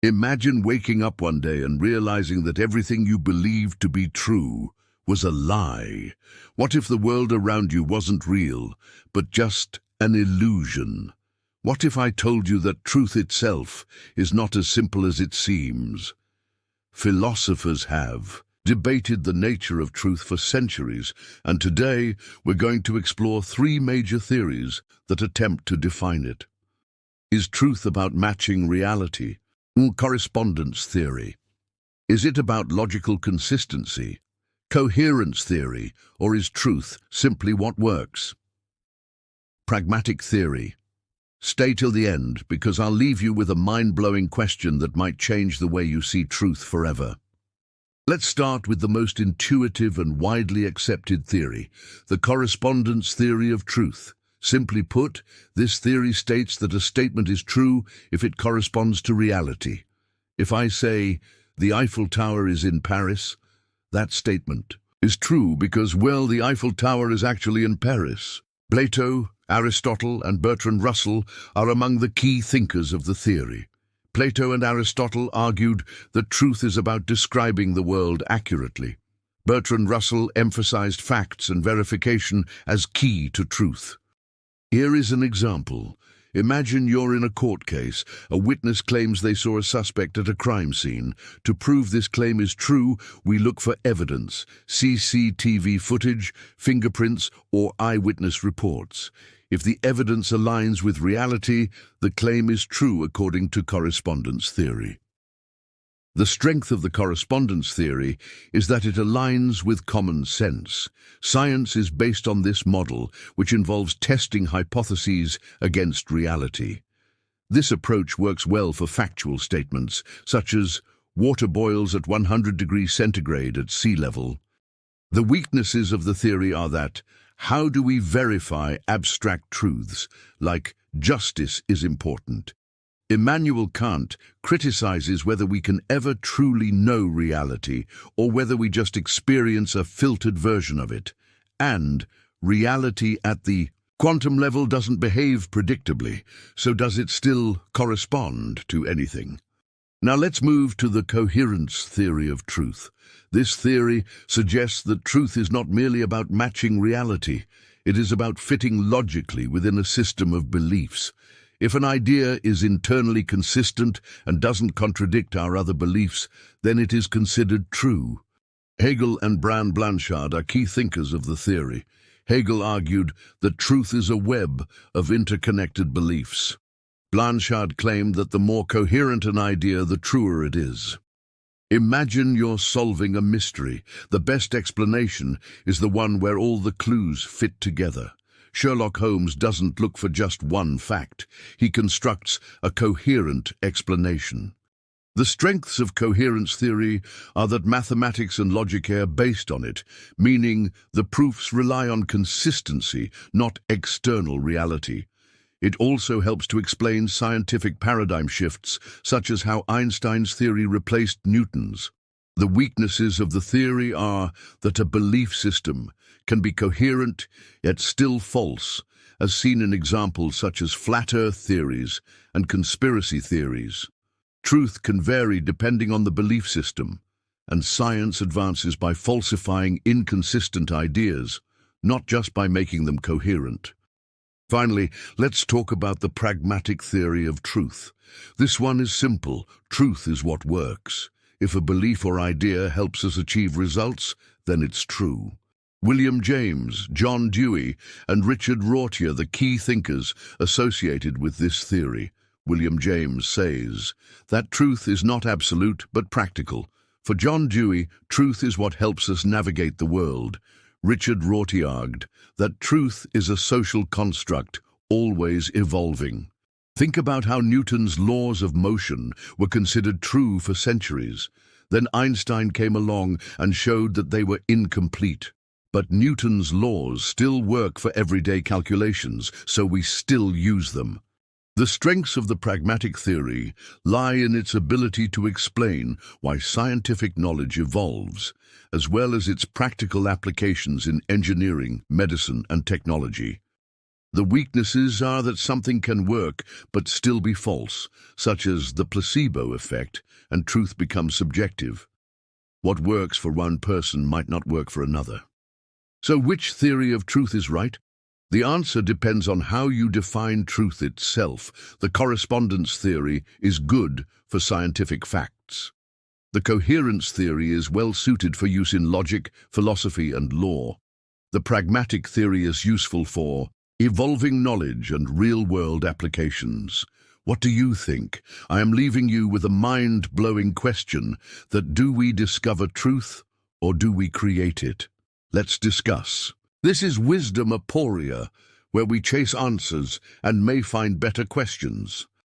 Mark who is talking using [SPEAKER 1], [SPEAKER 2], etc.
[SPEAKER 1] Imagine waking up one day and realizing that everything you believed to be true was a lie. What if the world around you wasn't real, but just an illusion? What if I told you that truth itself is not as simple as it seems? Philosophers have debated the nature of truth for centuries, and today we're going to explore three major theories that attempt to define it. Is truth about matching reality? Correspondence theory. Is it about logical consistency? Coherence theory, or is truth simply what works? Pragmatic theory. Stay till the end, because I'll leave you with a mind-blowing question that might change the way you see truth forever. Let's start with the most intuitive and widely accepted theory, the correspondence theory of truth. Simply put, this theory states that a statement is true if it corresponds to reality. If I say, the Eiffel Tower is in Paris, that statement is true because, well, the Eiffel Tower is actually in Paris. Plato, Aristotle, and Bertrand Russell are among the key thinkers of the theory. Plato and Aristotle argued that truth is about describing the world accurately. Bertrand Russell emphasized facts and verification as key to truth. Here is an example. Imagine you're in a court case. A witness claims they saw a suspect at a crime scene. To prove this claim is true, we look for evidence, CCTV footage, fingerprints, or eyewitness reports. If the evidence aligns with reality, the claim is true according to correspondence theory. The strength of the correspondence theory is that it aligns with common sense. Science is based on this model, which involves testing hypotheses against reality. This approach works well for factual statements, such as water boils at 100 degrees centigrade at sea level. The weaknesses of the theory are that, how do we verify abstract truths, like justice is important? Immanuel Kant criticizes whether we can ever truly know reality or whether we just experience a filtered version of it. And reality at the quantum level doesn't behave predictably, so does it still correspond to anything? Now let's move to the coherence theory of truth. This theory suggests that truth is not merely about matching reality. It is about fitting logically within a system of beliefs. If an idea is internally consistent and doesn't contradict our other beliefs, then it is considered true. Hegel and Bertrand Blanchard are key thinkers of the theory. Hegel argued that truth is a web of interconnected beliefs. Blanchard claimed that the more coherent an idea, the truer it is. Imagine you're solving a mystery. The best explanation is the one where all the clues fit together. Sherlock Holmes doesn't look for just one fact. He constructs a coherent explanation. The strengths of coherence theory are that mathematics and logic are based on it, meaning the proofs rely on consistency, not external reality. It also helps to explain scientific paradigm shifts, such as how Einstein's theory replaced Newton's. The weaknesses of the theory are that a belief system can be coherent yet still false, as seen in examples such as flat earth theories and conspiracy theories. Truth can vary depending on the belief system, and science advances by falsifying inconsistent ideas, not just by making them coherent. Finally, let's talk about the pragmatic theory of truth. This one is simple. Truth is what works. If a belief or idea helps us achieve results, then it's true. William James, John Dewey, and Richard Rorty are the key thinkers associated with this theory. William James says that truth is not absolute but practical. For John Dewey, truth is what helps us navigate the world. Richard Rorty argued that truth is a social construct, always evolving. Think about how Newton's laws of motion were considered true for centuries. Then Einstein came along and showed that they were incomplete. But Newton's laws still work for everyday calculations, so we still use them. The strengths of the pragmatic theory lie in its ability to explain why scientific knowledge evolves, as well as its practical applications in engineering, medicine, and technology. The weaknesses are that something can work but still be false, such as the placebo effect, and truth becomes subjective. What works for one person might not work for another. So which theory of truth is right? The answer depends on how you define truth itself. The correspondence theory is good for scientific facts. The coherence theory is well suited for use in logic, philosophy, and law. The pragmatic theory is useful for evolving knowledge and real-world applications. What do you think? I am leaving you with a mind-blowing question that do we discover truth or do we create it? Let's discuss. This is Wisdom Aporia, where we chase answers and may find better questions.